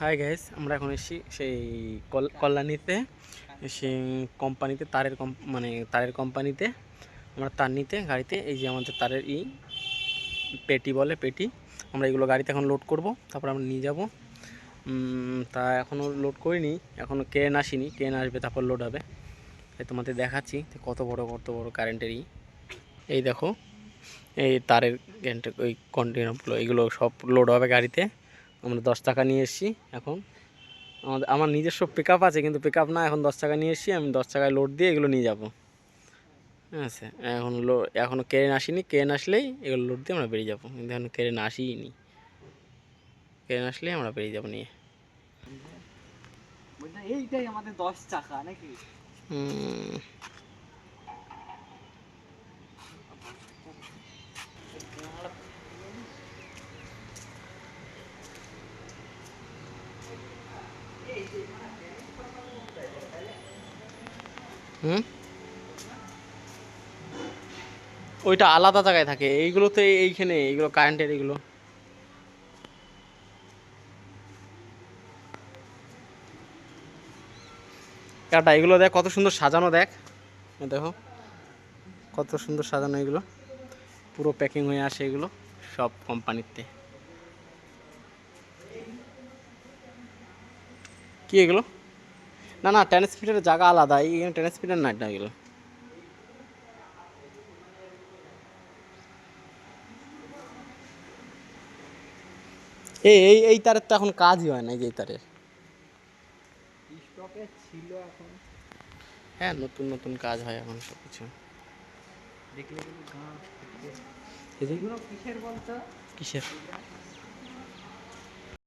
Hi guys, আমরা এখন এসেছি সেই কল্যাণীতে, সেই কোম্পানিতে তারের কোম্পানিতে আমরা তার নিতে গাড়িতে। এই যে আমাদের তারের পেটি বলে পেটি, আমরা এগুলো গাড়িতে এখন লোড করব, তারপর আমরা নিয়ে যাব। তা এখনও লোড করিনি, এখনও ক্রেন আসেনি, ক্রেন আসবে তারপর লোড হবে। তাই তোমাদের দেখাচ্ছি কত বড় কারেন্টের এই দেখো, এই তারের ওই কন্টেনারগুলো, এগুলো সব লোড হবে গাড়িতে। আমরা 10 টাকা নিয়ে এসেছি এখন। আমার নিজস্ব পিক আপ আছে, কিন্তু পিক আপ না, এখন 10 টাকা নিয়ে এসেছি। আমি 10 টাকায় লোড দিয়ে এগুলো নিয়ে যাবো। আচ্ছা, এখনও ক্রেন আসেনি, ক্রেন আসলেই এগুলো লোড দিয়ে আমরা বেরিয়ে যাবো, কিন্তু এখন ক্রেন আসেইনি। ক্রেন আসলেই আমরা বেরিয়ে যাবো নিয়ে। এইটাই আমাদের 10 টাকা নাকি? ওইটা আলাদা জায়গায় থাকে, এইগুলো তো এইখানে, এইগুলো কারেন্টের এগুলো। এটা এগুলো দেখ কত সুন্দর সাজানো, দেখ দেখো কত সুন্দর সাজানো, এগুলো পুরো প্যাকিং হয়ে আসে এগুলো সব কোম্পানিতে। কি এগুলো? না, ট্রান্সমিটারের জায়গা আলাদা, এইখানে ট্রান্সমিটার না, এটা এগুলো। এই তারের তো এখন কাজই হয় না, এই যে এই তারের স্টকে ছিল এখন। হ্যাঁ, নতুন কাজ হয় এখন সব কিছু। দেখলে এই যে এগুলো কিসের বলতো? কিসের?